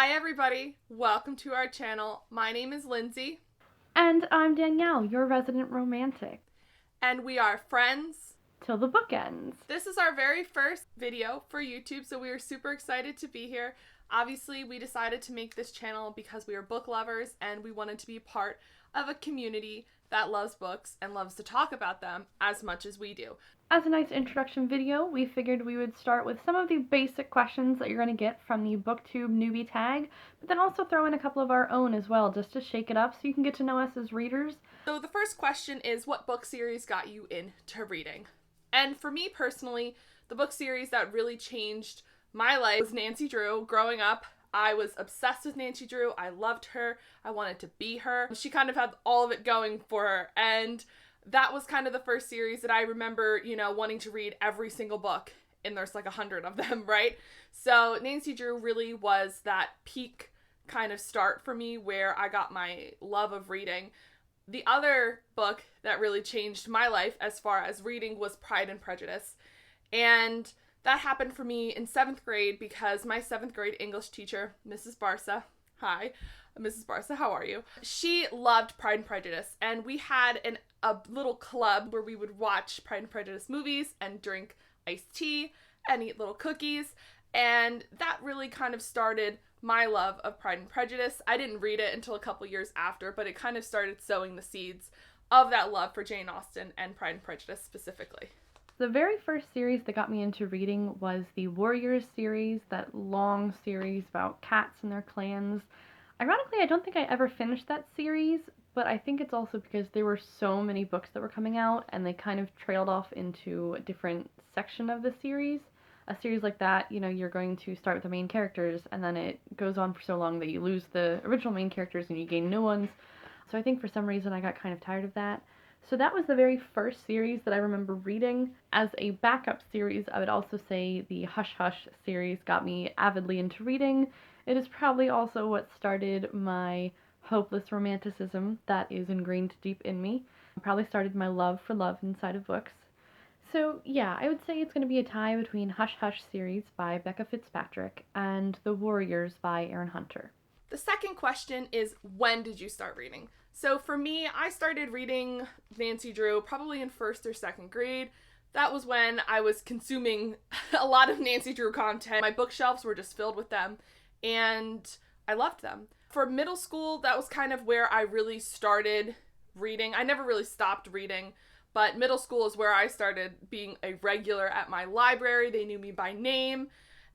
Hi everybody, welcome to our channel. My name is Lindsay. And I'm Danielle, your resident romantic. And we are friends till the book ends. This is our very first video for YouTube, so we are super excited to be here. Obviously, we decided to make this channel because we are book lovers and we wanted to be part of a community that loves books and loves to talk about them as much as we do. As a nice introduction video, we figured we would start with some of the basic questions that you're going to get from the Booktube newbie tag, but then also throw in a couple of our own as well, just to shake it up so you can get to know us as readers. So the first question is, what book series got you into reading? And for me personally, the book series that really changed my life was Nancy Drew. Growing up, I was obsessed with Nancy Drew. I loved her. I wanted to be her. She kind of had all of it going for her, and that was kind of the first series that I remember, wanting to read every single book, and there's like 100 of them, right? So Nancy Drew really was that peak kind of start for me where I got my love of reading. The other book that really changed my life as far as reading was Pride and Prejudice, and that happened for me in 7th grade because my 7th grade English teacher, Mrs. Barca, hi, Mrs. Barca, how are you? She loved Pride and Prejudice, and we had a little club where we would watch Pride and Prejudice movies and drink iced tea and eat little cookies, and that really kind of started my love of Pride and Prejudice. I didn't read it until a couple years after, but it kind of started sowing the seeds of that love for Jane Austen and Pride and Prejudice specifically. The very first series that got me into reading was the Warriors series, that long series about cats and their clans. Ironically, I don't think I ever finished that series, but I think it's also because there were so many books that were coming out and they kind of trailed off into a different section of the series. A series like that, you're going to start with the main characters and then it goes on for so long that you lose the original main characters and you gain new ones. So I think for some reason I got kind of tired of that. So that was the very first series that I remember reading. As a backup series, I would also say the Hush Hush series got me avidly into reading. It is probably also what started my hopeless romanticism that is ingrained deep in me. It probably started my love for love inside of books. So yeah, I would say it's going to be a tie between Hush Hush series by Becca Fitzpatrick and The Warriors by Erin Hunter. The second question is, when did you start reading? So for me, I started reading Nancy Drew probably in 1st or 2nd grade. That was when I was consuming a lot of Nancy Drew content. My bookshelves were just filled with them, and I loved them. For middle school, that was kind of where I really started reading. I never really stopped reading, but middle school is where I started being a regular at my library. They knew me by name.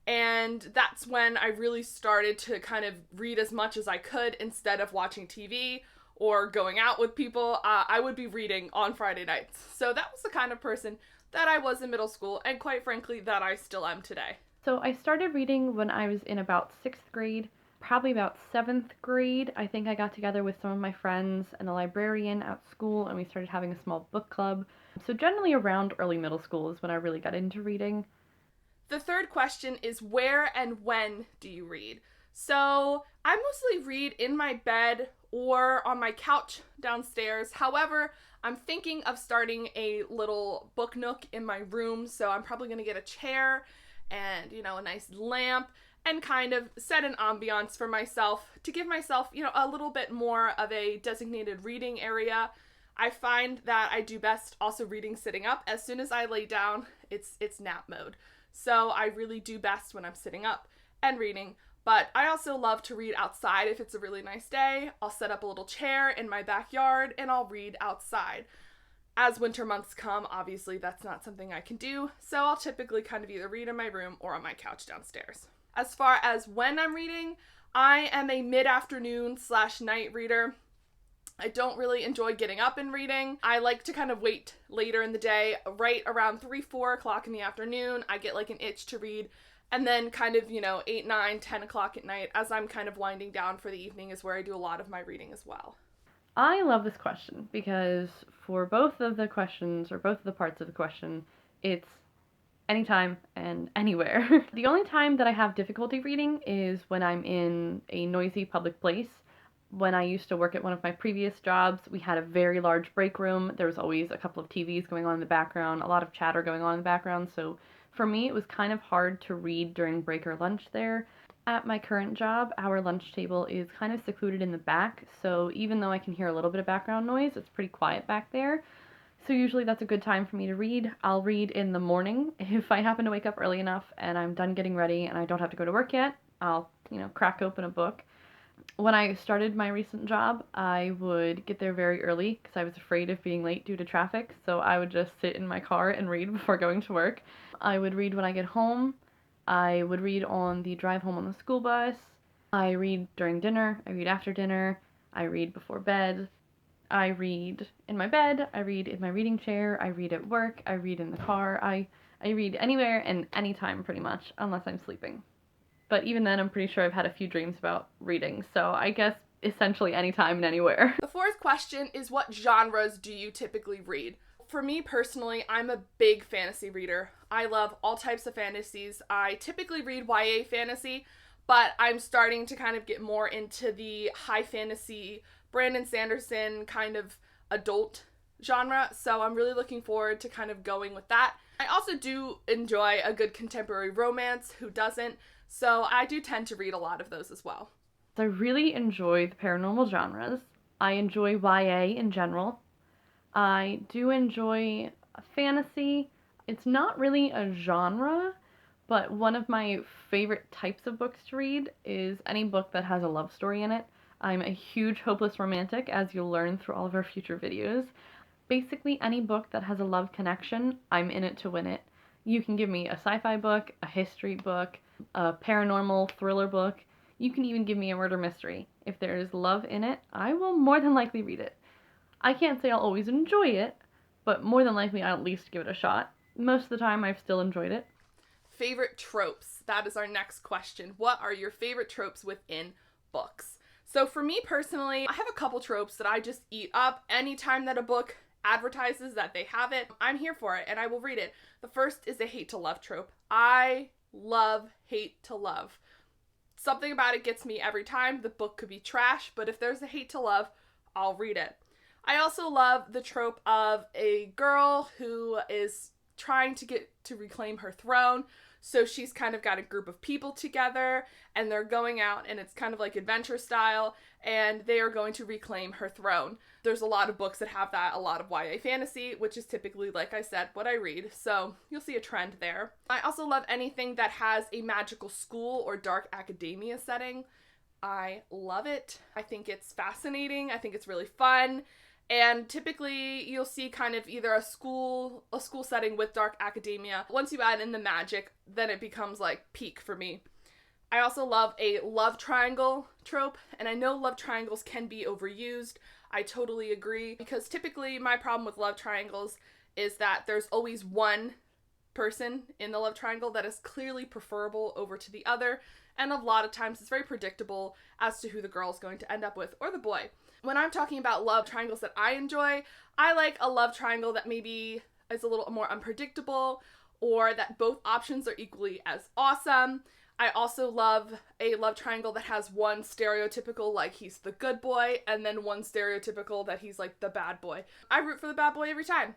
And that's when I really started to kind of read as much as I could instead of watching TV or going out with people. I would be reading on Friday nights. So that was the kind of person that I was in middle school, and quite frankly, that I still am today. So I started reading when I was in about 6th grade, probably about 7th grade. I think I got together with some of my friends and a librarian at school, and we started having a small book club. So generally around early middle school is when I really got into reading. The third question is, where and when do you read? So I mostly read in my bed or on my couch downstairs. However, I'm thinking of starting a little book nook in my room, so I'm probably going to get a chair and, a nice lamp and kind of set an ambiance for myself to give myself, a little bit more of a designated reading area. I find that I do best also reading sitting up. As soon as I lay down, it's nap mode. So I really do best when I'm sitting up and reading. But I also love to read outside if it's a really nice day. I'll set up a little chair in my backyard and I'll read outside. As winter months come, obviously that's not something I can do, so I'll typically kind of either read in my room or on my couch downstairs. As far as when I'm reading, I am a mid-afternoon/night reader. I don't really enjoy getting up and reading. I like to kind of wait later in the day, right around 3-4 o'clock in the afternoon. I get like an itch to read, and then kind of, 8, 9, 10 o'clock at night as I'm kind of winding down for the evening is where I do a lot of my reading as well. I love this question because for both of the questions, or both of the parts of the question, it's anytime and anywhere. The only time that I have difficulty reading is when I'm in a noisy public place. When I used to work at one of my previous jobs, we had a very large break room. There was always a couple of TVs going on in the background, a lot of chatter going on in the background, so for me it was kind of hard to read during break or lunch there. At my current job, our lunch table is kind of secluded in the back, so even though I can hear a little bit of background noise, it's pretty quiet back there. So usually that's a good time for me to read. I'll read in the morning. If I happen to wake up early enough and I'm done getting ready and I don't have to go to work yet, I'll, crack open a book. When I started my recent job, I would get there very early because I was afraid of being late due to traffic, so I would just sit in my car and read before going to work. I would read when I get home. I would read on the drive home on the school bus. I read during dinner. I read after dinner. I read before bed. I read in my bed. I read in my reading chair. I read at work. I read in the car. I read anywhere and anytime pretty much, unless I'm sleeping. But even then, I'm pretty sure I've had a few dreams about reading, so I guess essentially anytime and anywhere. The fourth question is, what genres do you typically read? For me personally, I'm a big fantasy reader. I love all types of fantasies. I typically read YA fantasy, but I'm starting to kind of get more into the high fantasy, Brandon Sanderson kind of adult genre, so I'm really looking forward to kind of going with that. I also do enjoy a good contemporary romance, who doesn't? So I do tend to read a lot of those as well. I really enjoy the paranormal genres. I enjoy YA in general. I do enjoy fantasy. It's not really a genre, but one of my favorite types of books to read is any book that has a love story in it. I'm a huge hopeless romantic, as you'll learn through all of our future videos. Basically, any book that has a love connection, I'm in it to win it. You can give me a sci-fi book, a history book, a paranormal thriller book. You can even give me a murder mystery. If there is love in it, I will more than likely read it. I can't say I'll always enjoy it, but more than likely I'll at least give it a shot. Most of the time I've still enjoyed it. Favorite tropes. That is our next question. What are your favorite tropes within books? So for me personally, I have a couple tropes that I just eat up. Anytime that a book advertises that they have it, I'm here for it and I will read it. The first is a hate to love trope. I love hate to love. Something about it gets me every time. The book could be trash, but if there's a hate to love, I'll read it. I also love the trope of a girl who is trying to get to reclaim her throne. So she's kind of got a group of people together and they're going out and it's kind of like adventure style and they are going to reclaim her throne. There's a lot of books that have that, a lot of YA fantasy, which is typically, like I said, what I read. So you'll see a trend there. I also love anything that has a magical school or dark academia setting. I love it. I think it's fascinating. I think it's really fun. And typically you'll see kind of either a school setting with dark academia. Once you add in the magic, then it becomes like peak for me. I also love a love triangle trope, and I know love triangles can be overused. I totally agree, because typically my problem with love triangles is that there's always one person in the love triangle that is clearly preferable over to the other, and a lot of times it's very predictable as to who the girl is going to end up with, or the boy. When I'm talking about love triangles that I enjoy, I like a love triangle that maybe is a little more unpredictable, or that both options are equally as awesome. I also love a love triangle that has one stereotypical, like he's the good boy, and then one stereotypical that he's like the bad boy. I root for the bad boy every time.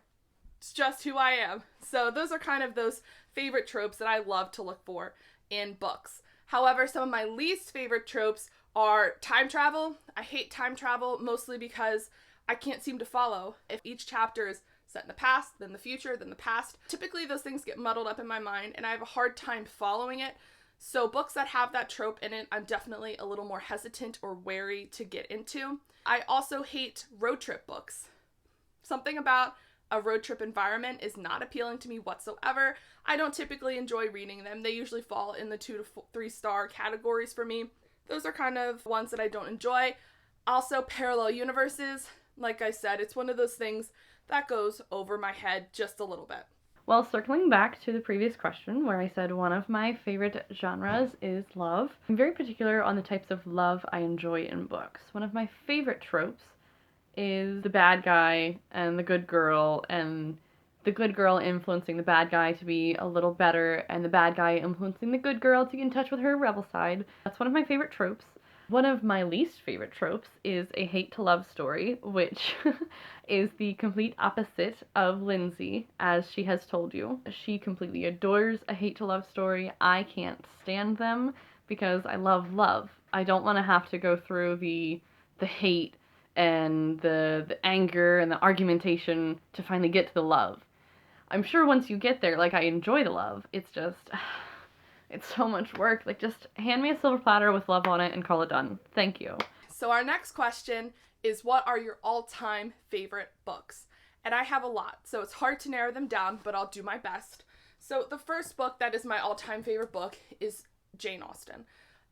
It's just who I am. So those are kind of those favorite tropes that I love to look for in books. However, some of my least favorite tropes are time travel. I hate time travel mostly because I can't seem to follow. If each chapter is set in the past, then the future, then the past, typically those things get muddled up in my mind and I have a hard time following it. So books that have that trope in it, I'm definitely a little more hesitant or wary to get into. I also hate road trip books. Something about a road trip environment is not appealing to me whatsoever. I don't typically enjoy reading them. They usually fall in the 2 to 3 star categories for me. Those are kind of ones that I don't enjoy. Also, parallel universes. Like I said, it's one of those things that goes over my head just a little bit. Well, circling back to the previous question where I said one of my favorite genres is love, I'm very particular on the types of love I enjoy in books. One of my favorite tropes is the bad guy and the good girl, and the good girl influencing the bad guy to be a little better, and the bad guy influencing the good girl to get in touch with her rebel side. That's one of my favorite tropes. One of my least favorite tropes is a hate to love story, which is the complete opposite of Lindsay, as she has told you. She completely adores a hate to love story. I can't stand them. because I love love. I don't want to have to go through the hate and the anger and the argumentation to finally get to the love. I'm sure once you get there, like, I enjoy the love. It's just, it's so much work. Like, just hand me a silver platter with love on it and call it done. Thank you. So our next question is, what are your all-time favorite books? And I have a lot, so it's hard to narrow them down, but I'll do my best. So the first book that is my all-time favorite book is Jane Austen.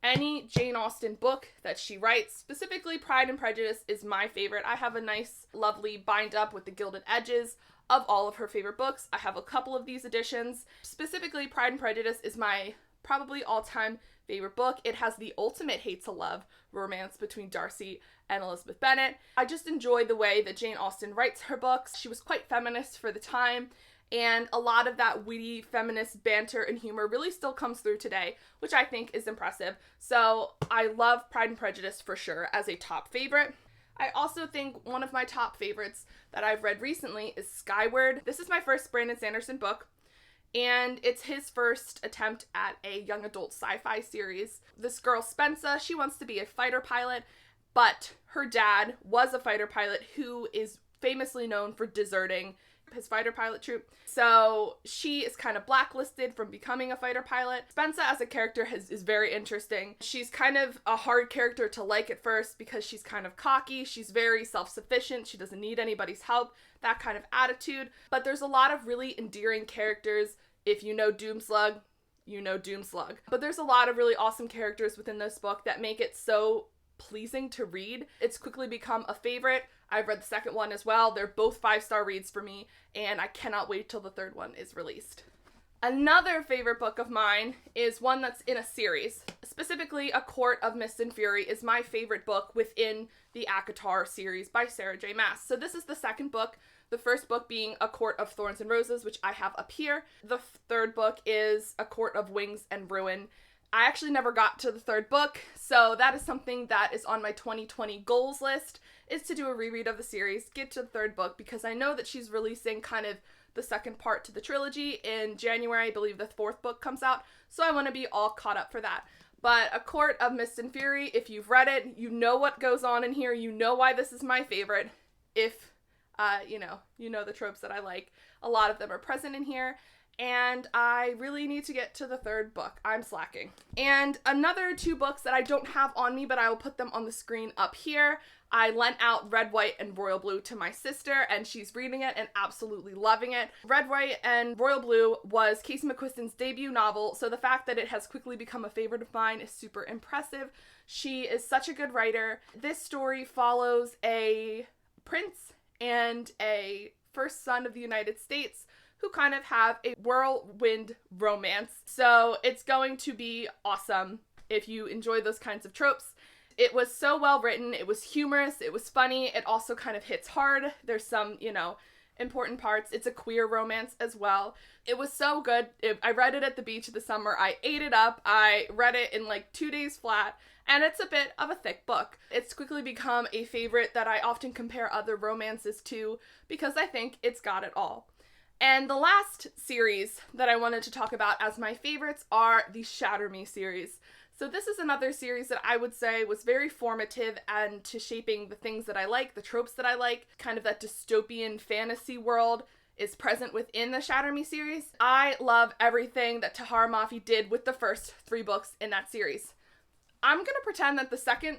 Any Jane Austen book that she writes, specifically Pride and Prejudice, is my favorite. I have a nice, lovely bind up with the gilded edges of all of her favorite books. I have a couple of these editions. Specifically, Pride and Prejudice is my probably all-time favorite book. It has the ultimate hate-to-love romance between Darcy and Elizabeth Bennet. I just enjoy the way that Jane Austen writes her books. She was quite feminist for the time, and a lot of that witty feminist banter and humor really still comes through today, which I think is impressive. So I love Pride and Prejudice for sure as a top favorite. I also think one of my top favorites that I've read recently is Skyward. This is my first Brandon Sanderson book, and it's his first attempt at a young adult sci-fi series. This girl, Spensa, she wants to be a fighter pilot, but her dad was a fighter pilot who is famously known for deserting his fighter pilot troop. So she is kind of blacklisted from becoming a fighter pilot. Spensa as a character is very interesting. She's kind of a hard character to like at first because she's kind of cocky. She's very self-sufficient. She doesn't need anybody's help, that kind of attitude. But there's a lot of really endearing characters. If you know Doomslug, you know Doomslug. But there's a lot of really awesome characters within this book that make it so pleasing to read. It's quickly become a favorite. I've read the second one as well. They're both 5-star reads for me, and I cannot wait till the third one is released. Another favorite book of mine is one that's in a series. Specifically, A Court of Mist and Fury is my favorite book within the ACOTAR series by Sarah J Maas. So this is the second book, the first book being A Court of Thorns and Roses, which I have up here. The third book is A Court of Wings and Ruin. I actually never got to the third book, so that is something that is on my 2020 goals list, is to do a reread of the series, get to the third book, because I know that she's releasing kind of the second part to the trilogy in January. I believe the fourth book comes out, so I want to be all caught up for that. But A Court of Mist and Fury, if you've read it, you know what goes on in here, you know why this is my favorite. If, you know the tropes that I like, a lot of them are present in here. And I really need to get to the third book. I'm slacking. And another two books that I don't have on me, but I will put them on the screen up here. I lent out Red, White, and Royal Blue to my sister, and she's reading it and absolutely loving it. Red, White, and Royal Blue was Casey McQuiston's debut novel, so the fact that it has quickly become a favorite of mine is super impressive. She is such a good writer. This story follows a prince and a first son of the United States who kind of have a whirlwind romance. So it's going to be awesome if you enjoy those kinds of tropes. It was so well written. It was humorous. It was funny. It also kind of hits hard. There's some, important parts. It's a queer romance as well. It was so good. I read it at the beach this summer. I ate it up. I read it in like 2 days flat. And it's a bit of a thick book. It's quickly become a favorite that I often compare other romances to because I think it's got it all. And the last series that I wanted to talk about as my favorites are the Shatter Me series. So this is another series that I would say was very formative and to shaping the things that I like, the tropes that I like, kind of that dystopian fantasy world is present within the Shatter Me series. I love everything that Tahara Mafi did with the first 3 books in that series. I'm going to pretend that the second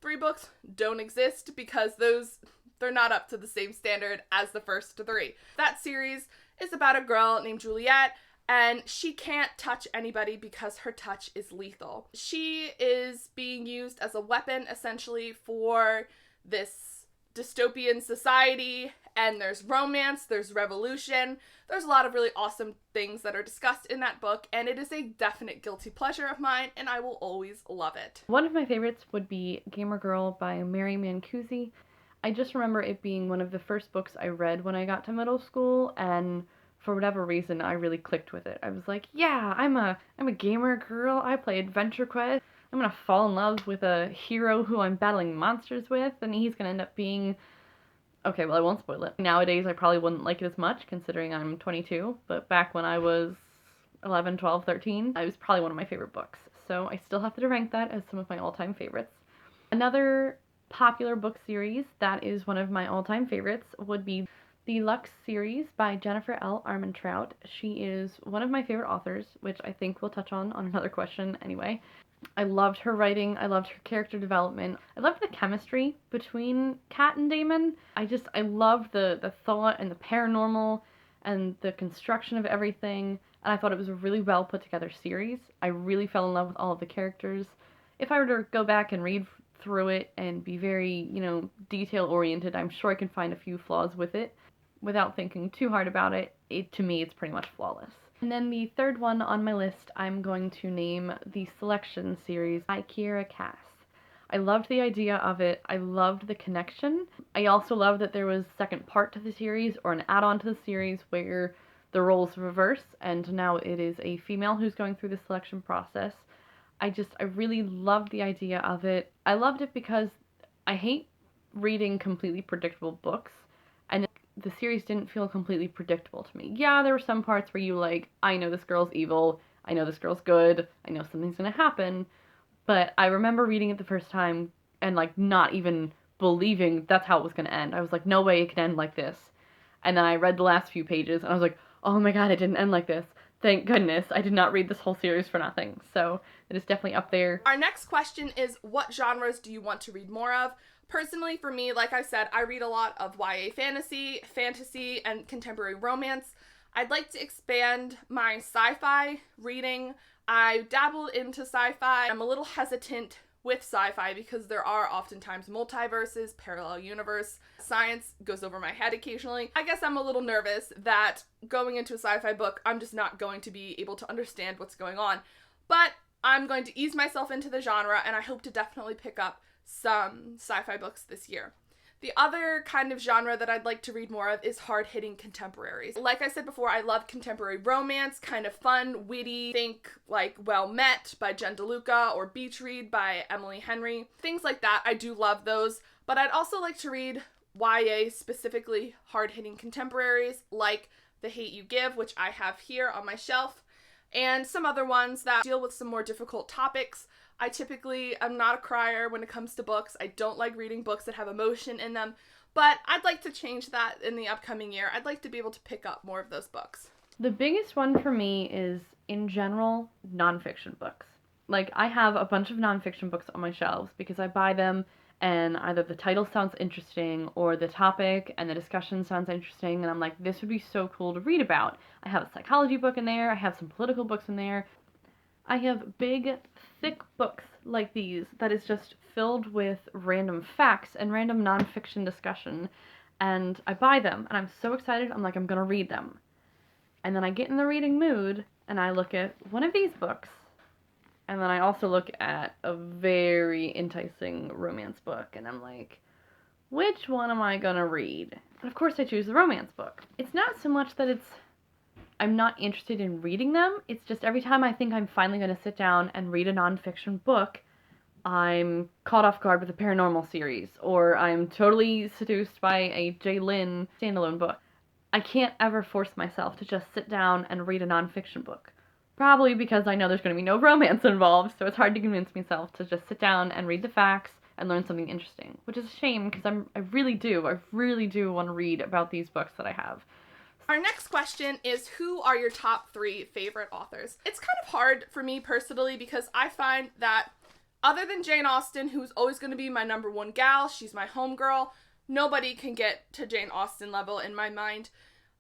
3 books don't exist because they're not up to the same standard as the first 3. That series is about a girl named Juliet, and she can't touch anybody because her touch is lethal. She is being used as a weapon, essentially, for this dystopian society, and there's romance, there's revolution, there's a lot of really awesome things that are discussed in that book, and it is a definite guilty pleasure of mine, and I will always love it. One of my favorites would be Gamer Girl by Mary Mancusi. I just remember it being one of the first books I read when I got to middle school, and for whatever reason, I really clicked with it. I was like, yeah, I'm a gamer girl. I play Adventure Quest. I'm gonna fall in love with a hero who I'm battling monsters with, and he's gonna end up being... Okay, well, I won't spoil it. Nowadays, I probably wouldn't like it as much, considering I'm 22, but back when I was 11, 12, 13, it was probably one of my favorite books. so I still have to rank that as some of my all-time favorites. Another popular book series that is one of my all-time favorites would be the Lux series by Jennifer L Armentrout. She is one of my favorite authors, which I think we'll touch on another question anyway. I loved her writing, I loved her character development, I loved the chemistry between Kat and Damon. I loved the thought and the paranormal and the construction of everything, and I thought it was a really well put together series. I really fell in love with all of the characters. If I were to go back and read through it and be very, detail oriented, I'm sure I can find a few flaws with it. Without thinking too hard about it, to me it's pretty much flawless. And then the third one on my list, I'm going to name the Selection series by Kiera Cass. I loved the idea of it. I loved the connection. I also loved that there was a second part to the series, or an add-on to the series, where the roles reverse, and now it is a female who's going through the selection process. I really loved the idea of it. I loved it because I hate reading completely predictable books, and the series didn't feel completely predictable to me. Yeah, there were some parts where I know this girl's evil, I know this girl's good, I know something's gonna happen, but I remember reading it the first time and not even believing that's how it was gonna end. I was like, no way it can end like this. And then I read the last few pages and I was like, oh my god, it didn't end like this. Thank goodness, I did not read this whole series for nothing. So it is definitely up there. Our next question is, what genres do you want to read more of? Personally, for me, like I said, I read a lot of YA fantasy, and contemporary romance. I'd like to expand my sci-fi reading. I dabbled into sci-fi. I'm a little hesitant with sci-fi because there are oftentimes multiverses, parallel universe. Science goes over my head occasionally. I guess I'm a little nervous that going into a sci-fi book, I'm just not going to be able to understand what's going on. But I'm going to ease myself into the genre, and I hope to definitely pick up some sci-fi books this year. The other kind of genre that I'd like to read more of is hard-hitting contemporaries. Like I said before, I love contemporary romance, kind of fun, witty. Think like Well Met by Jen DeLuca or Beach Read by Emily Henry. Things like that, I do love those. But I'd also like to read YA, specifically hard-hitting contemporaries like The Hate You Give, which I have here on my shelf, and some other ones that deal with some more difficult topics. I typically am not a crier when it comes to books. I don't like reading books that have emotion in them, but I'd like to change that in the upcoming year. I'd like to be able to pick up more of those books. The biggest one for me is, in general, nonfiction books. I have a bunch of nonfiction books on my shelves because I buy them and either the title sounds interesting or the topic and the discussion sounds interesting, and I'm like, this would be so cool to read about. I have a psychology book in there, I have some political books in there. I have big, thick books like these that is just filled with random facts and random nonfiction discussion, and I buy them, and I'm so excited, I'm like, I'm gonna read them. And then I get in the reading mood, and I look at one of these books, and then I also look at a very enticing romance book, and I'm like, which one am I gonna read? And of course I choose the romance book. It's not so much that I'm not interested in reading them, it's just every time I think I'm finally going to sit down and read a nonfiction book, I'm caught off guard with a paranormal series, or I'm totally seduced by a J. Lynn standalone book. I can't ever force myself to just sit down and read a nonfiction book. Probably because I know there's going to be no romance involved, so it's hard to convince myself to just sit down and read the facts and learn something interesting, which is a shame because I really do want to read about these books that I have. Our next question is, who are your top 3 favorite authors? It's kind of hard for me personally because I find that other than Jane Austen, who's always going to be my number 1 gal, she's my homegirl, nobody can get to Jane Austen level in my mind.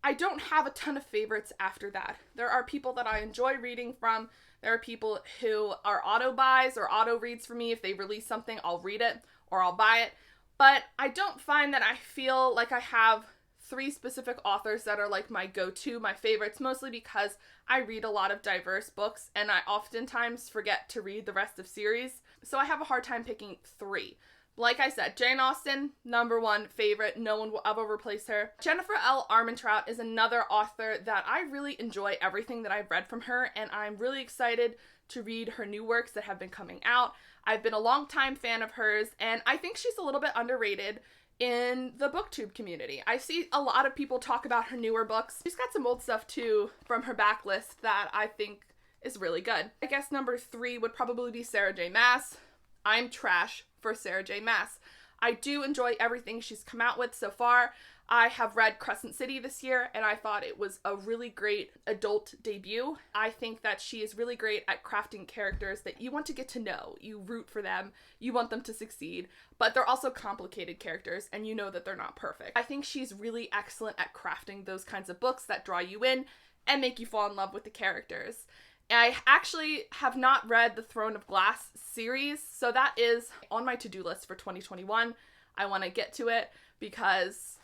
I don't have a ton of favorites after that. There are people that I enjoy reading from. There are people who are auto buys or auto reads for me. If they release something, I'll read it or I'll buy it. But I don't find that I feel like I have 3 specific authors that are like my go-to, my favorites, mostly because I read a lot of diverse books and I oftentimes forget to read the rest of series. So I have a hard time picking 3. Like I said, Jane Austen, number 1 favorite. No one will ever replace her. Jennifer L Armentrout is another author that I really enjoy everything that I've read from her, and I'm really excited to read her new works that have been coming out. I've been a longtime fan of hers, and I think she's a little bit underrated in the Booktube community. I see a lot of people talk about her newer books. She's got some old stuff too from her backlist that I think is really good. I guess number 3 would probably be Sarah J Maas. I'm trash for Sarah J Maas. I do enjoy everything she's come out with so far. I have read Crescent City this year, and I thought it was a really great adult debut. I think that she is really great at crafting characters that you want to get to know. You root for them, you want them to succeed, but they're also complicated characters, and you know that they're not perfect. I think she's really excellent at crafting those kinds of books that draw you in and make you fall in love with the characters. I actually have not read the Throne of Glass series, so that is on my to-do list for 2021. I want to get to it because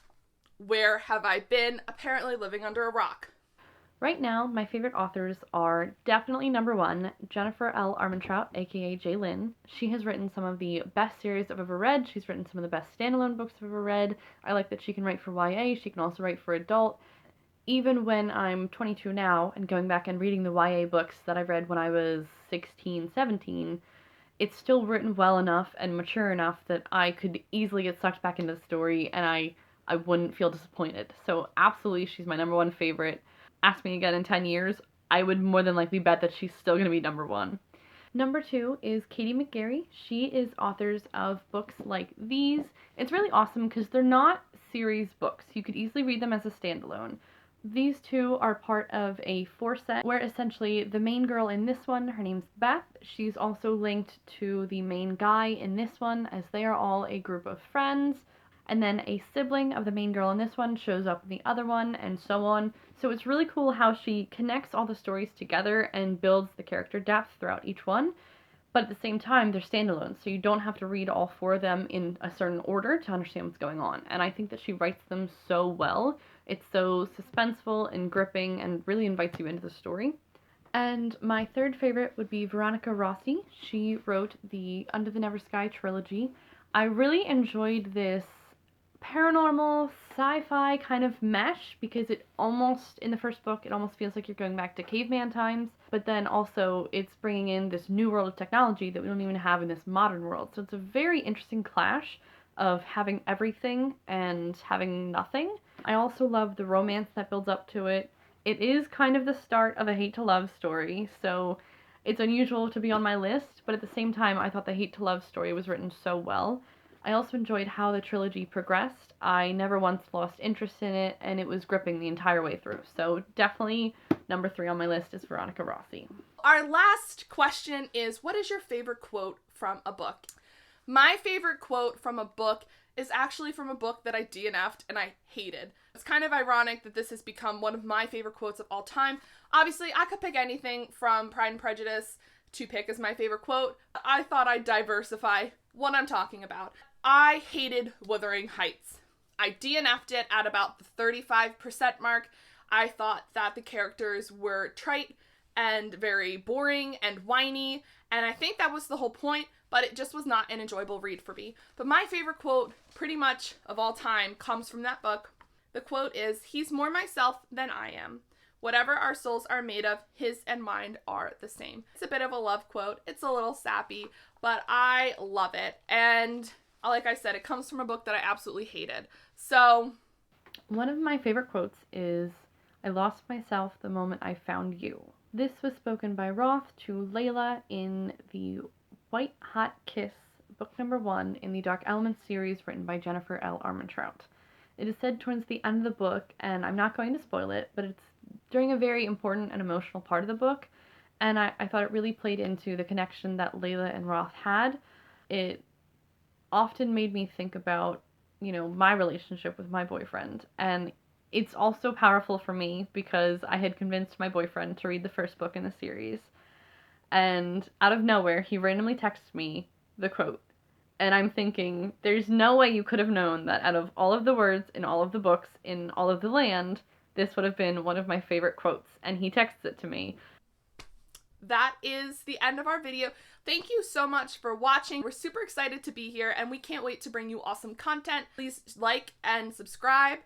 where have I been? Apparently living under a rock. Right now, my favorite authors are definitely number 1, Jennifer L Armentrout, aka J Lynn. She has written some of the best series I've ever read. She's written some of the best standalone books I've ever read. I like that she can write for YA, she can also write for adult. Even when I'm 22 now and going back and reading the YA books that I read when I was 16, 17, it's still written well enough and mature enough that I could easily get sucked back into the story and I wouldn't feel disappointed. So absolutely, she's my number 1 favorite. Ask me again in 10 years, I would more than likely bet that she's still going to be number 1. Number 2 is Katie Mcgarry. She is authors of books like these. It's really awesome because they're not series books. You could easily read them as a standalone. These 2 are part of a 4-set where essentially the main girl in this one, her name's Beth. She's also linked to the main guy in this one, as they are all a group of friends. And then a sibling of the main girl in this one shows up in the other one, and so on. So it's really cool how she connects all the stories together and builds the character depth throughout each one. But at the same time, they're standalone, so you don't have to read all 4 of them in a certain order to understand what's going on. And I think that she writes them so well. It's so suspenseful and gripping and really invites you into the story. And my 3rd favorite would be Veronica Rossi. She wrote the Under the Never Sky trilogy. I really enjoyed this paranormal sci-fi kind of mesh because it almost, in the first book, it almost feels like you're going back to caveman times, but then also it's bringing in this new world of technology that we don't even have in this modern world. So it's a very interesting clash of having everything and having nothing. I also love the romance that builds up to it. It is kind of the start of a hate to love story, so it's unusual to be on my list, but at the same time I thought the hate to love story was written so well. I also enjoyed how the trilogy progressed. I never once lost interest in it, and it was gripping the entire way through. So definitely number 3 on my list is Veronica Rossi. Our last question is, what is your favorite quote from a book? My favorite quote from a book is actually from a book that I DNF'd and I hated. It's kind of ironic that this has become one of my favorite quotes of all time. Obviously, I could pick anything from Pride and Prejudice to pick as my favorite quote. I thought I'd diversify what I'm talking about. I hated Wuthering Heights. I DNF'd it at about the 35% mark. I thought that the characters were trite and very boring and whiny, and I think that was the whole point, but it just was not an enjoyable read for me. But my favorite quote, pretty much of all time, comes from that book. The quote is, "He's more myself than I am. Whatever our souls are made of, his and mine are the same." It's a bit of a love quote. It's a little sappy, but I love it. And like I said, it comes from a book that I absolutely hated. So one of my favorite quotes is, "I lost myself the moment I found you." This was spoken by Roth to Layla in the White Hot Kiss, book number 1 in the Dark Elements series written by Jennifer L Armentrout. It is said towards the end of the book, and I'm not going to spoil it, but it's during a very important and emotional part of the book, and I thought it really played into the connection that Layla and Roth had. It often made me think about, my relationship with my boyfriend, and it's also powerful for me because I had convinced my boyfriend to read the first book in the series, and out of nowhere, he randomly texted me the quote, and I'm thinking, there's no way you could have known that out of all of the words in all of the books in all of the land, this would have been one of my favorite quotes, and he texts it to me. That is the end of our video. Thank you so much for watching. We're super excited to be here, and we can't wait to bring you awesome content. Please like and subscribe,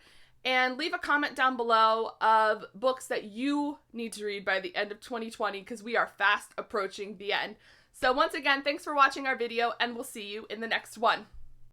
and leave a comment down below of books that you need to read by the end of 2020, because we are fast approaching the end. So once again, thanks for watching our video, and we'll see you in the next one.